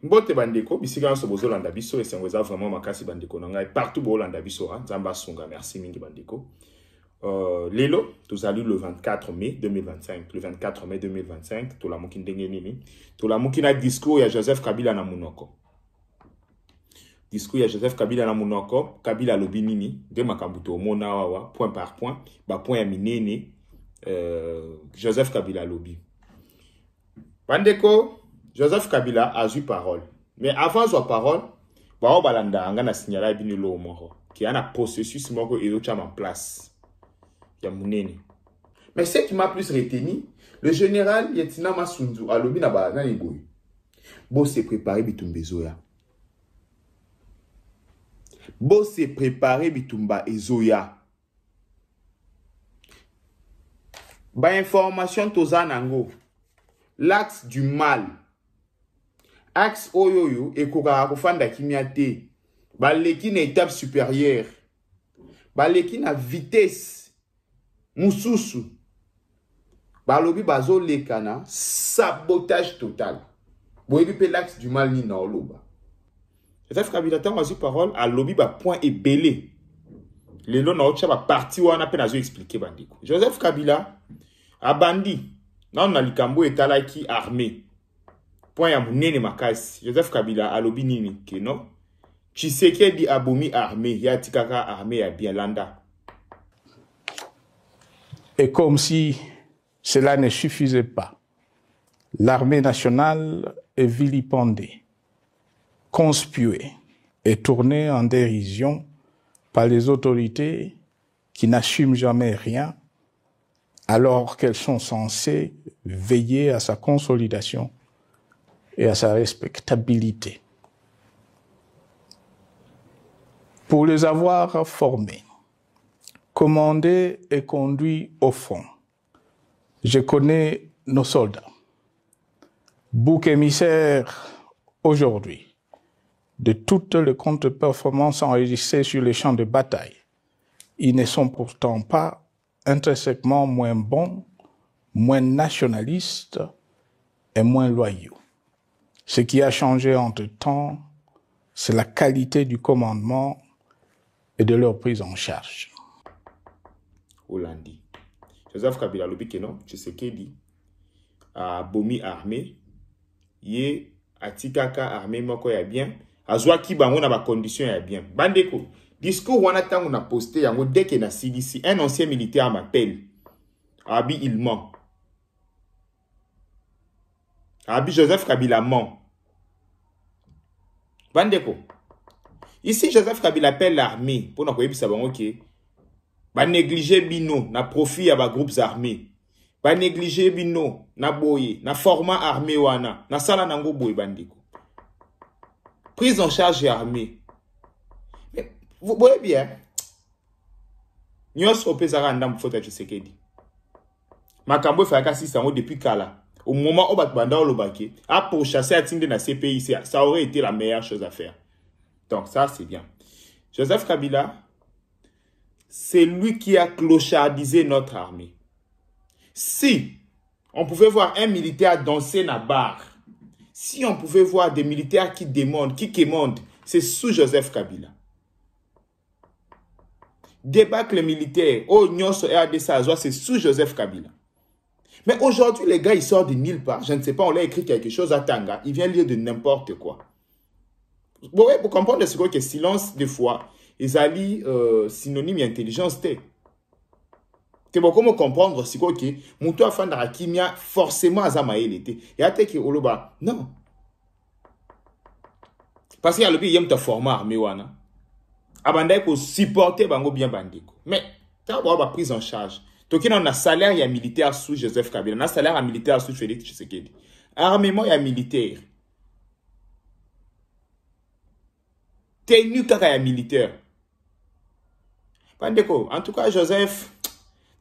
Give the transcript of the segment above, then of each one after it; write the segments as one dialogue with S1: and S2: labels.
S1: Mbote bandeko, bisika so bozo landa biso et sengoza vraiment makasi bandeko nanga partout bo landa biso ha nzamba sunga merci mingi bandeko. Lelo, tous allons le 24 mai 2025. Le 24 mai 2025, tout la mouki ndenge nini. Tout la mouki na discours ya Joseph Kabila na munoko. Discours ya Joseph Kabila na munoko, Kabila lobi nini, de makambuto mona wawa, point par point, ba point ya minene, Joseph Kabila lobi. Bandeko, Joseph Kabila a eu parole. Mais avant sa parole, ba balanda anga na signala bini lo moro, qui a un processus moko et l'autre en place. Mais ce qui m'a plus retenu, le général Yetina Masunzu a lobi na ba na iboy. Bo se préparer bitumba ezoya. Bo se préparer bitumba ezoya. Ba information toza nango. L'axe du mal. Axe oyoyo ekoka kofanda kimiate. Ba leki na étape supérieure. Ba leki na vitesse. Moussousou. Balobi bazo lekana. Sabotage total. Boyebi pe l'axe du mal ni na oloba. Joseph Kabila tan wazi parole a lobi ba point et belé. Le long na ocha ba parti wana pe nazo expliquer bandiko. Joseph Kabila a bandi. Non na likambo etala ki armée. Point ya munene makasi. Joseph Kabila a lobi nini ke non. Tshisekedi abomi armée ya tikaka armée ya bien landa.
S2: Et comme si cela ne suffisait pas, l'armée nationale est vilipendée, conspuée et tournée en dérision par les autorités qui n'assument jamais rien alors qu'elles sont censées veiller à sa consolidation et à sa respectabilité. Pour les avoir formés, commandés et conduits au front, je connais nos soldats. Bouc émissaire aujourd'hui de toutes les contre-performances enregistrées sur les champs de bataille. Ils ne sont pourtant pas intrinsèquement moins bons, moins nationalistes et moins loyaux. Ce qui a changé entre-temps, c'est la qualité du commandement et de leur prise en charge.
S1: Hollandi. Joseph Kabila lobi que non, Tshisekedi a bomi armée, ye atikaka armée moko ya bien, azwa ki bango na ba condition ya bien. Bandeko, discours wana tango na posté yango dès que na CDC, un ancien militaire m'appelle. Abi il ment. Abi Joseph Kabila ment. Bandeko. Ici Joseph Kabila appelle l'armée pour na koyebisa bango ke ba négliger bino na profit ya ba groupes armés. Ba négliger bino na boye, na format armé wana, na sala nango boye bandiko. Prise en charge armée. Mais vous voyez bien. Nyos opezara ndam fota Tshisekedi. Makambo faka sisango depuis kala. Au moment où bat banda olobaki, a pour chasser atinde na CPI, ça aurait été la meilleure chose à faire. Donc ça c'est bien. Joseph Kabila, c'est lui qui a clochardisé notre armée. Si on pouvait voir un militaire danser na bar, si on pouvait voir des militaires qui demandent, qui commandent, c'est sous Joseph Kabila. Débâcle militaire, oh Nyonso RDC, c'est sous Joseph Kabila. Mais aujourd'hui, les gars, ils sortent de nulle part. Je ne sais pas, on leur a écrit quelque chose à Tanga. Il vient lire de n'importe quoi. Pour comprendre ce que silence, des fois, ils allient synonyme et intelligence. C'est bon, comment comprendre ce que Moutou Afan Darakimia, forcément, Azamaïl était. Et à Teki Oloba, non. Parce qu'il y a le pays, il y a un format armé. Abanda pour supporter Bango bien Bandiko. Mais, tu as une prise en charge. Donc, on a salaire, il y a militaire sous Joseph Kabila. On a salaire à militaire sous Félix Tshisekedi. Armement, il y a militaire. Tenu kaka ya militaire. Bandeko, en tout cas, Joseph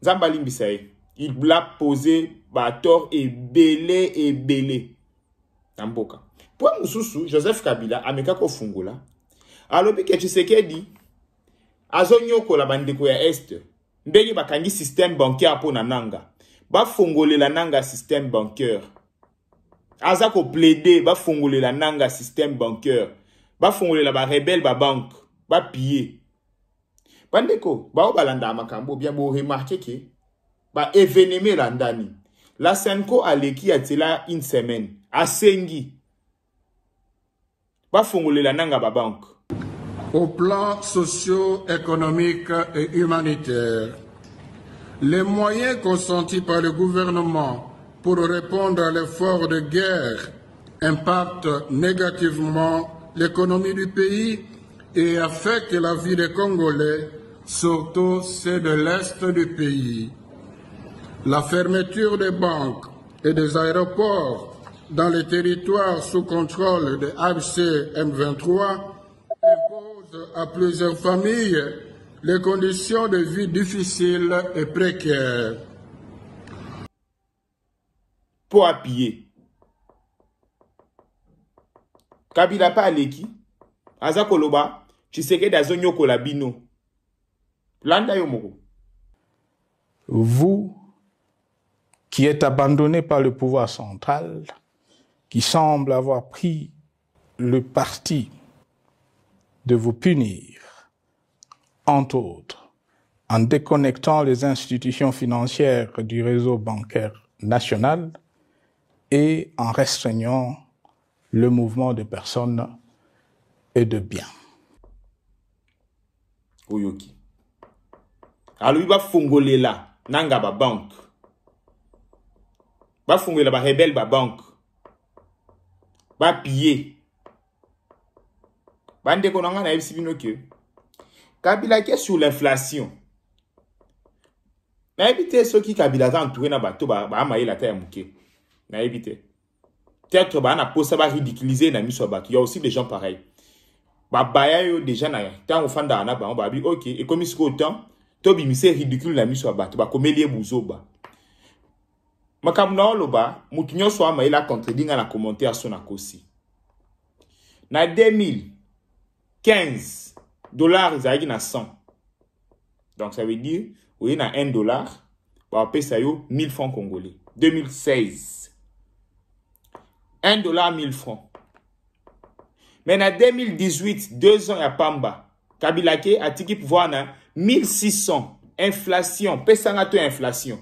S1: Zambali Mbisaye, il l'a posé bator et belé. Namboka. Pour Moussoussou, Joseph Kabila, Ameka Kofungola, alobi ke Tshisekedi, azonyoko la bandeko ya est ndenge bakangi système bancaire pour nanga ba fongole la nanga système bancaire aza ko plaider ba fongole la nanga système bancaire ba fongole la ba rebelle ba banque ba piller bandeko ba balanda makambo bien bo remarquer que ba événement landani la Senko aleki atela une semaine asengi ba fongole la nanga ba banque.
S3: Au plan socio-économique et humanitaire, les moyens consentis par le gouvernement pour répondre à l'effort de guerre impactent négativement l'économie du pays et affectent la vie des Congolais, surtout ceux de l'Est du pays. La fermeture des banques et des aéroports dans les territoires sous contrôle de AFC M23 impose à plusieurs familles les conditions de vie difficiles et précaires.
S1: Pour appuyer. Kabila pa aleki. Aza koloba. Tshisekedi azonyo kolabino. Landa yo moko.
S2: Vous, qui êtes abandonné par le pouvoir central, qui semble avoir pris le parti de vous punir, entre autres, en déconnectant les institutions financières du réseau bancaire national et en restreignant le mouvement de personnes et de biens.
S1: Oyoki. Alors, il va fongoler là, nanga ba banque. Va fongoler ba rebelle ba banque. Va piller. Bande konanga na yebisi bino ke Kabila qui est sur l'inflation. Na éviter ceux qui Kabila ta entouré na bateau ba amaye la terre muke. Na éviter. Peut-être ba na posa ba ridiculiser na miso ba. Il y a aussi des gens pareils. Ba baya yo déjà na tant ofanda na ba bi OK et comme il autant to bi mise ridicule na miso ba to ba komelie buzo ba. Makamna loba mutu nyonso amaye la contredinga na commentaire son akosi. Na 2015 dollars ils na 100. Donc ça veut dire oui na 1 dollar ba paye ça yo 1000 francs congolais. 2016 1 dollar 1000 francs. Mais en 2018 2 ans à Pamba Kabila ke atiki pouvoir na 1600 inflation pesanga to inflation.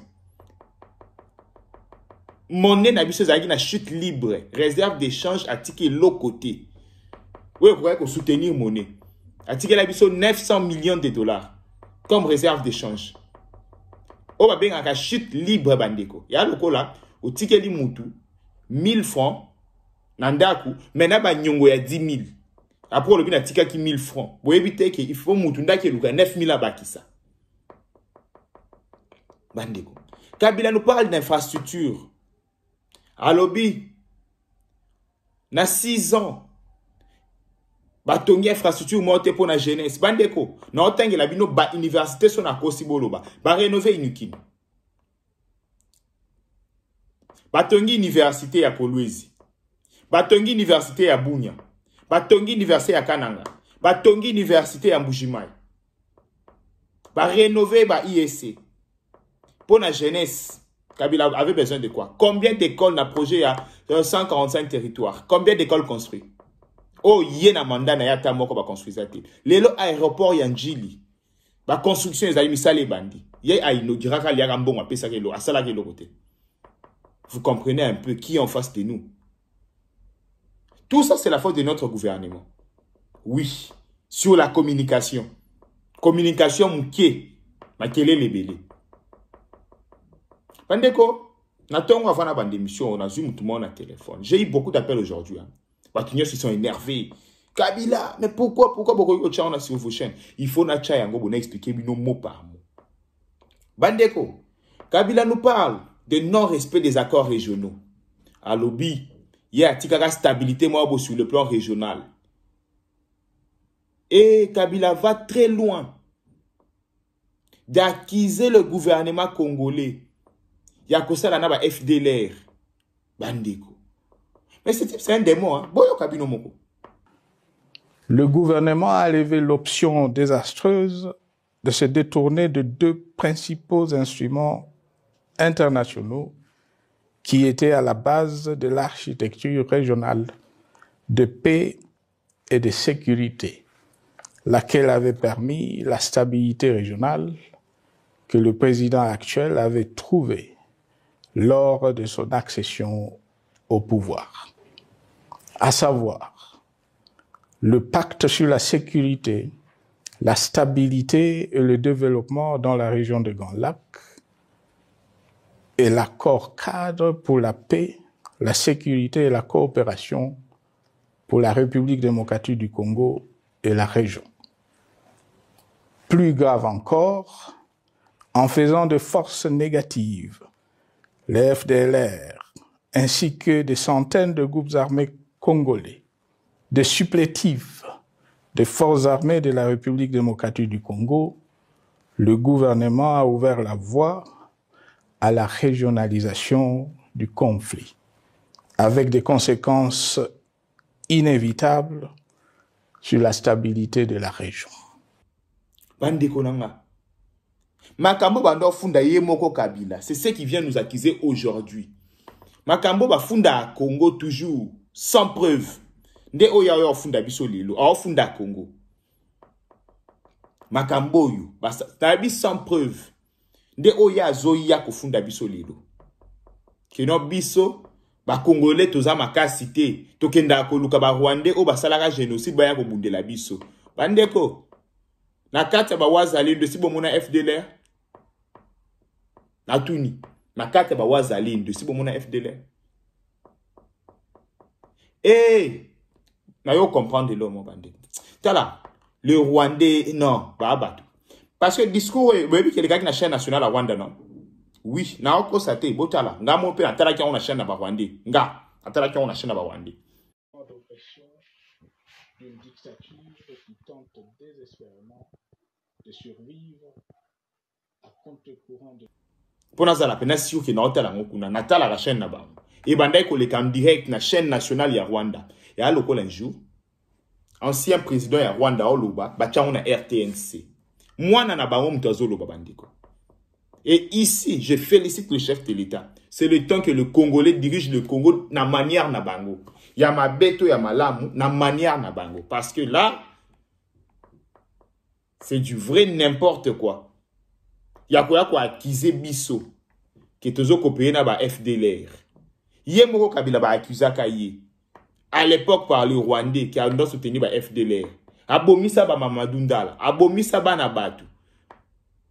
S1: Monnaie na biso zaki na chute libre, réserve d'échange atiki l'autre côté. Oui, vous pouvez soutenir monnaie. Atiki la biso 900 millions de dollars comme réserve d'échange. O ba benga ka chute libre bandeko. Ya loko la, o tike li mutu 1000 francs nandaku, mena ba nyongo ya 10 000. Après le bina tika ki 1000 francs. Bo éviter que il faut mutu ndaki luka 9000 abakisa. Bandeko. Kabila nous parle d'infrastructure. Alobi, na 6 ans, batongi infrastructure morte pour la jeunesse. Bandeko, na otangi la bino ba université son akosi boloba, ba rénover inukini. Batongi université ya Kolwezi, batongi université ya Bunya, batongi université ya Kananga, batongi université ya Mbujimai. Ba rénover ba ISC. Pour la jeunesse. Kabila avait besoin de quoi? Combien d'écoles na projet à 145 territoires? Combien d'écoles construites? Oh, yena mandat na yata moko ba construire te. Lelo aéroport yanjili. Ba construction ezali misale bandi. Ye a inauguré ka liaka mbongo apesa ke lo asala ke lo côté. Vous comprenez un peu qui est en face de nous? Tout ça c'est la faute de notre gouvernement. Oui, sur la communication. Communication mouké. Makele lebele. Bandeko, natongo avant la émission, on a zoom tout le monde à téléphone. J'ai eu beaucoup d'appels aujourd'hui. Batunyos ils sont énervés. Kabila, mais pourquoi beaucoup on a sur vos chaînes? Il faut na yango bon expliquer nos mots par mot. Bandeko, Kabila nous parle de non-respect des accords régionaux. À lobby, il y a une stabilité moi sur le plan régional. Et Kabila va très loin d'accuser le gouvernement congolais. Il y a que ça là na FDLR. Bandeko. Mais c'est un démon, hein. Boyo Kabino Moko.
S2: le gouvernement a levé l'option désastreuse de se détourner de deux principaux instruments internationaux qui étaient à la base de l'architecture régionale de paix et de sécurité, laquelle avait permis la stabilité régionale que le président actuel avait trouvée lors de son accession au pouvoir, à savoir le pacte sur la sécurité, la stabilité et le développement dans la région de Grand Lac et l'accord cadre pour la paix, la sécurité et la coopération pour la République démocratique du Congo et la région. Plus grave encore, en faisant de forces négatives, les FDLR, ainsi que des centaines de groupes armés congolais, des supplétifs des forces armées de la République démocratique du Congo, le gouvernement a ouvert la voie à la régionalisation du conflit, avec des conséquences inévitables sur la stabilité de la région.
S1: Makambo bando funda Yemoko Kabila, c'est ce qui vient nous accuser aujourd'hui. Makambo ba funda à Congo toujours, sans preuve. Nde oya oya funda biso lelo, a funda Congo. Makambo yu, tabi sans preuve. Nde oya zoya ko funda biso lelo. Keno biso, ba Congolais toza makasité, tokenda ko luka ba Rwandais o ba salaka génocide ba ya ko bundela biso. Bandeko, na kata ba wazalendo si bomona FDLR. Natuni, na kata ba wazalendo si bomona FDLR. Eh, na yo comprendre l'homme bandé. Tala, le Rwandais non, ba abatu. Parce que discours oui que les gars qui na chaîne nationale à Rwanda non. Oui, na oko sate botala, nga mo pe atala ki on na chaîne na ba Rwandais. Nga, atala ki on na chaîne na ba Rwandais.
S2: D'une dictature qui tente désespérément de survivre à contre-courant de...
S1: Pour nazala pena siyo ki na otala ngokuna, natala la chaîne na ba. Et bandai ko le kam direct na chaîne nationale ya Rwanda. Ya loko un jour, ancien président ya Rwanda oloba, bacha on a RTNC. Moi na ba on mtazo loba bandiko. Et ici, je félicite le chef de l'État. C'est le temps que le Congolais dirige le Congo na manière na bango. Ya ma beto ya malamu na manière na bango. Parce que là, c'est du vrai n'importe quoi. Ya quoi accuser biso. Que tozo copier na ba FDLR. Yemoko Kabila ba accusa kaye. À l'époque par le Rwandais qui a soutenu ba FDLR. Abomisa ba Mamadou Ndala. Abomisa ba na batu.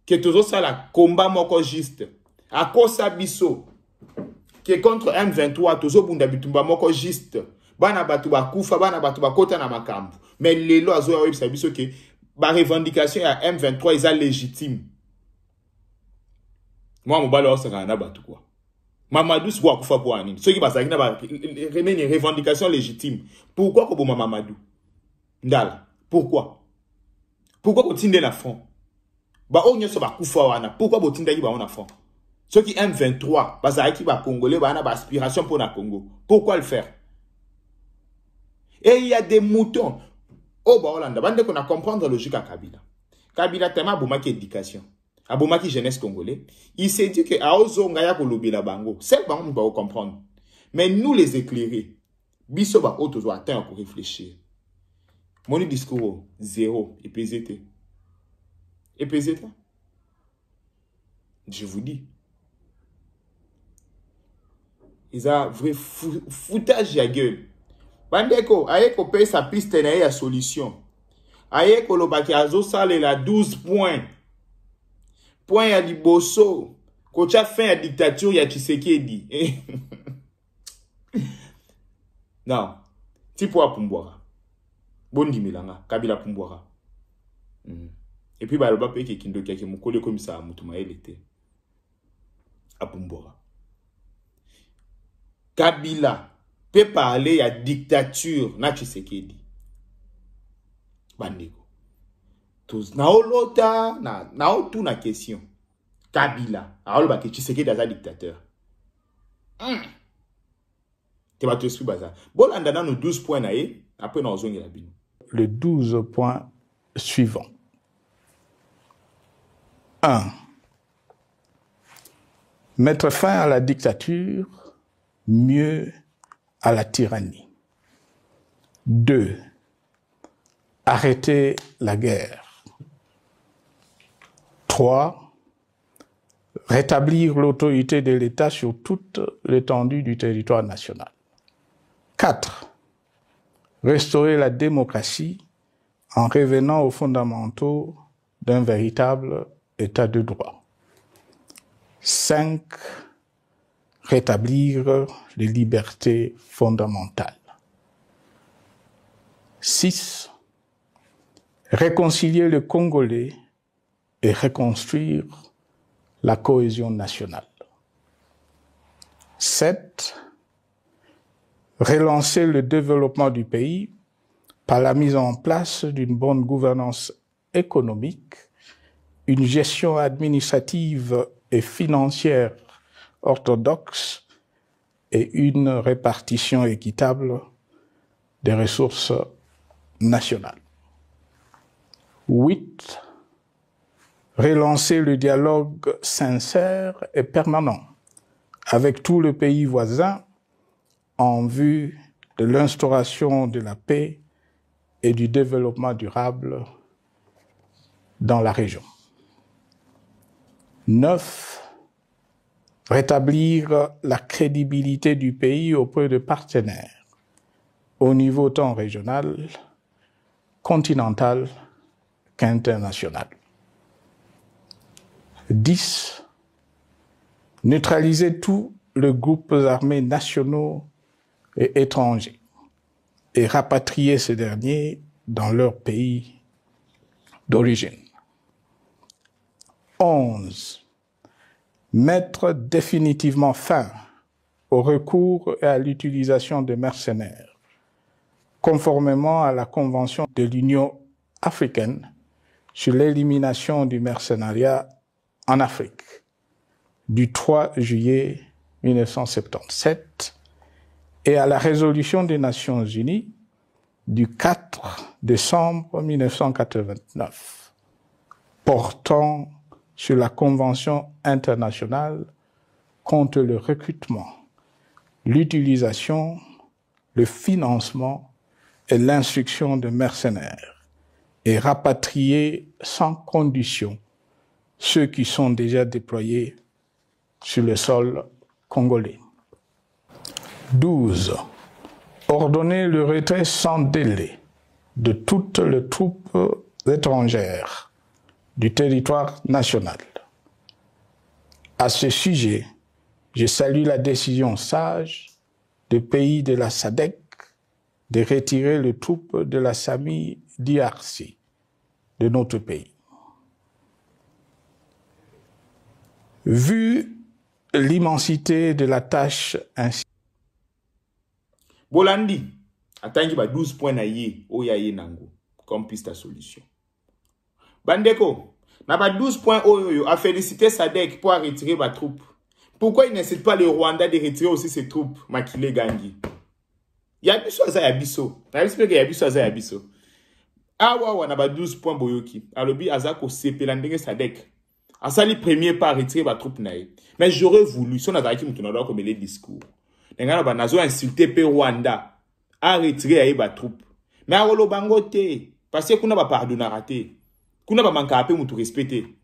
S1: Que tozo ça la combat moko juste. A kosa biso. Que contre M23 tozo bunda bitumba moko juste. Bana batu ba kufa, bana batu ba kota na makambu. Mais les lois zo ya biso que ba revendication ya M23 est légitime. Moi mon balo ça na batu quoi. Mamadou c'est quoi kufa pour anine. Ceux qui basaki na ba revendication légitime. Pourquoi ko boma Mamadou Ndala? Pourquoi? Pourquoi ko tinde na front? Ba onyo so ba kufa wana. Pourquoi bo tinde ki ba on na front? Ceux qui M23 basaki ba congolais ba na ba aspiration pour na Congo. Pourquoi le faire? Et il y a des moutons. Oh, bah, Hollande, bande qu'on a comprendre la logique à Kabila. Kabila, tellement abomaki éducation. Abomaki jeunesse congolais. Il s'est dit que Aozo Ngaya Kolobi la bango. C'est bon, on va comprendre. Mais nous, les éclairés, biso ba auto atteint pour réfléchir. Mon discours, zéro. Et PZT. Et PZT. Je vous dis. Ils ont vrai foutage à gueule. Bandeko, aye ko paye sa piste na ya solution. Aye ko lobaki azo sale la 12 points. Point ya liboso. Ko cha fin ya dictature ya Tshisekedi. Non. Tipo a Pumbwara. Bondi milanga. Kabila Pumbwara. Et puis ba loba pe ke kindo kia ke mukole komisa mutuma elete. A Pumbwara. Kabila peut parler à dictature na Tshisekedi. Bandeko. Tous na olota na otu na question. Kabila. Alors ba ke Tshisekedi aza dictateur. Te ba to esprit baza. Bolanda na no 12 points na ye, après na ozongi la bino.
S2: les 12 points suivants. 1. Mettre fin à la dictature, mieux à la tyrannie. 2. Arrêter la guerre. 3. Rétablir l'autorité de l'État sur toute l'étendue du territoire national. 4. Restaurer la démocratie en revenant aux fondamentaux d'un véritable État de droit. 5. Rétablir les libertés fondamentales. 6. Réconcilier le Congolais et reconstruire la cohésion nationale. 7. Relancer le développement du pays par la mise en place d'une bonne gouvernance économique, une gestion administrative et financière orthodoxe et une répartition équitable des ressources nationales. 8. Relancer le dialogue sincère et permanent avec tous les pays voisins en vue de l'instauration de la paix et du développement durable dans la région. 9. Rétablir la crédibilité du pays auprès de partenaires au niveau tant régional, continental qu'international. 10. Neutraliser tous les groupes armés nationaux et étrangers et rapatrier ces derniers dans leur pays d'origine. 11. Mettre définitivement fin au recours et à l'utilisation des mercenaires, conformément à la Convention de l'Union africaine sur l'élimination du mercenariat en Afrique du 3 juillet 1977 et à la résolution des Nations Unies du 4 décembre 1989 portant sur la Convention internationale contre le recrutement, l'utilisation, le financement et l'instruction de mercenaires et rapatrier sans condition ceux qui sont déjà déployés sur le sol congolais. 12. Ordonner le retrait sans délai de toutes les troupes étrangères du territoire national. À ce sujet, je salue la décision sage des pays de la SADC de retirer les troupes de la SAMI DRC de notre pays. Vu l'immensité de la tâche ainsi.
S1: Bolandi, attends, 12 points na ye, oyaye nango, comme piste à solution. Bandeko, n'a pas 12 points oyo a félicité SADC pour retirer ma troupe. Pourquoi il n'incite pas le Rwanda de retirer aussi ses troupes, Makile Gangi? Yabiso aza yabiso. Nabiso yabiso aza yabiso. Awa n'a pas 12 points boyoki. Alobi azako sepelandenge SADC. Asali premier pas retirer ma troupe nae. Mais j'aurais voulu, si on a dit que nous comme les discours. N'engana ba nazo insulté pe Rwanda a retirer ma troupe. Mais a wolo bangote parce que kuna ba pardonner raté. Kuna ba manka pe mutu respecter.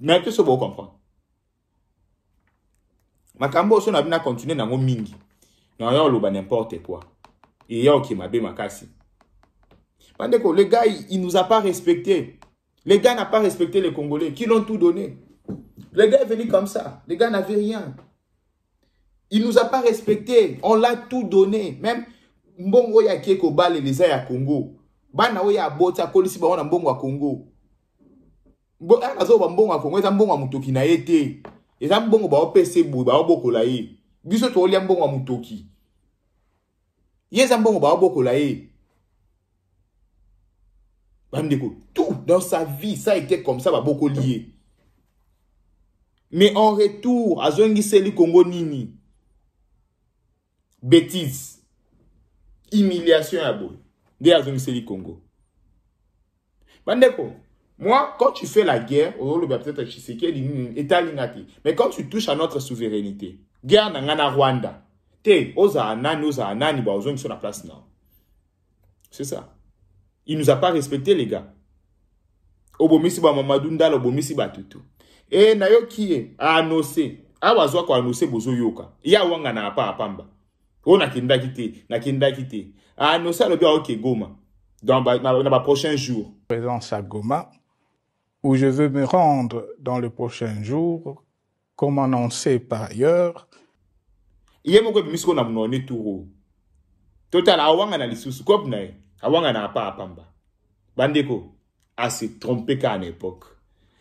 S1: Mais que ce beau comprendre. Makambo so na bina continuer nango mingi. Na yo loba n'importe quoi. Et yo qui m'a bé makasi. Bandeko, le gars, il nous a pas respecté. Les gars n'ont pas respecté les Congolais qui l'ont tout donné. Le gars est venu comme ça. Les gars n'avaient rien. Il nous a pas respecté. On l'a tout donné. Même Mbongo ya Kieko Bale les a Congo. Bana oya bota kolisi ba wana Mbongo wa Congo. Mbongo azo ba Mbongo wa Congo, eza Mbongo wa mutoki na ete. Eza Mbongo ba OPC bu ba obokola ye. Biso to olia Mbongo wa mutoki. Yeza Mbongo ba obokola ye. Tout dans sa vie, ça a été comme ça, va beaucoup lié. Mais en retour, Azongi Seli Congo Nini. Bêtise. humiliation à boy. Des Azongiseli Congo. Bandeko, moi, quand tu fais la guerre, peut-être mais quand tu touches à notre souveraineté, guerre na Rwanda, c'est ça. Il nous a pas respecté, les gars. Obomisi ba Mamadou Ndala, obomisi ba tutu. Et nayo qui a annoncé, a wazwa ko annoncé bozo yoka. Ya wanga na apa apamba. O na kinda kité. A annoncé le bien ok Goma. Dans le prochain jour.
S2: Présence à Goma, où je veux me rendre dans le prochain jour, comme annoncé par ailleurs.
S1: Il y a beaucoup de missions na mnone touro. Total awanga na lisusu kop na awanga na apa apamba. Bandeko a se trompé qu'à une époque.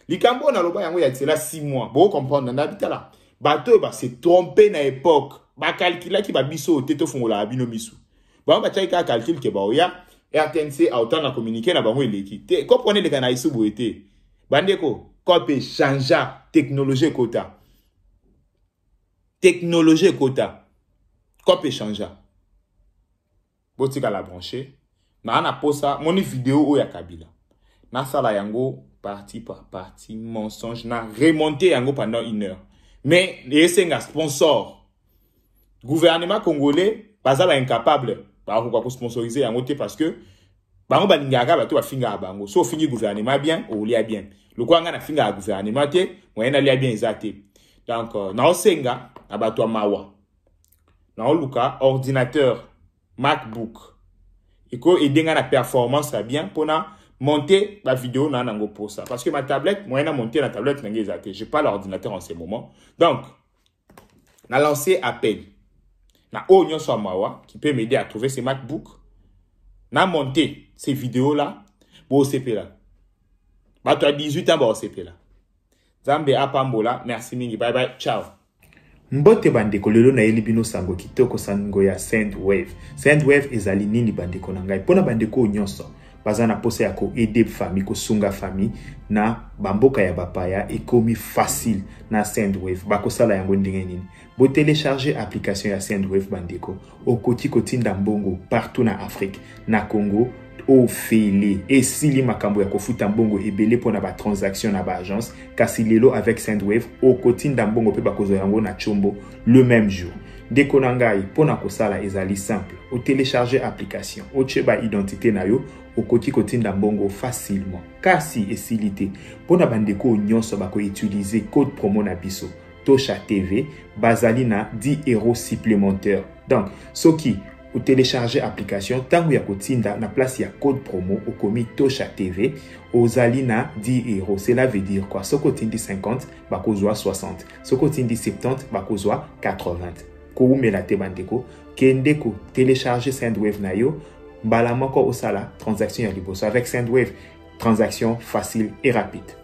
S1: Likambo na loba yango ya tsela 6 mois. Bo comprendre na bitala. Bato ba se trompé na époque. Ba calcula ki ba biso teto fongola bino misu. Ba ba tchaika calcul ke ba oya RTNC a autant à communiquer na bango eleki. Comprenez les gars na isu boete. Bandeko kope changea technologie quota. Technologie quota. Kope changea. Botika la brancher. Na na posa moni vidéo o ya Kabila. Na sala yango partie par partie mensonge na remonté yango pendant 1 heure. Mais les senga sponsor gouvernement congolais bazala incapable ba ko sponsoriser yango te parce que bango balingaka bato ba finga bango so fini gouvernement bien ou lia bien le quoi nga na finga gouvernement te moyena lia bien ezate donc na osenga na bato mawa na oluka ordinateur MacBook eko edenga na performance bien pona monter la vidéo na nango pour ça parce que ma tablette moyena monter la tablette nango ezate j'ai pas l'ordinateur en ce moment donc na lancé appel na Onyon Samawa qui peut m'aider à trouver ces MacBook. Na monté ces vidéos là pour OCP là. Bah tu as 18 ans pour OCP là. Zambe apambola, merci mingi, bye bye, ciao. Mbote bandeko lelo na elibino sango kitoko sango ya Sendwave. Sendwave ezali nini bandeko na ngai. Pona bandeko nyonso bazana pose ya ko aider famille ko sunga famille na bamboka ya bapaya ekomi facile na Sendwave. Bako sala yango ndenge nini. Bo télécharger application ya Sendwave bandeko okoti kotinda mbongo partout na Afrique, na Congo, au fele et sili makambo ya kofuta mbongo ebele pona ba transaction na ba agence kasi lelo avec Sendwave okoti ndambongo pe bakozo yango na chombo le même jour. Deko na ngai pona kosala ezali simple, o télécharger application, o cheba identité na yo okoti kotinda mbongo facilement. Kasi esilité pona bandeko nyonso bako utiliser code promo na biso Tosha TV bazali na 10 € supplémentaires. Donc soki ou télécharger application tangu ya kotinda na place ya code promo au komi Tosha TV ozali na 10 €. Cela veut dire quoi? Soko tindi 50 bakozwa 60, soko tindi 70 bakozwa 80. Ko umela te bandeko kende ko télécharger Sendwave na yo mbala moko osala transaction ya liboso avec Sendwave, transaction facile et rapide.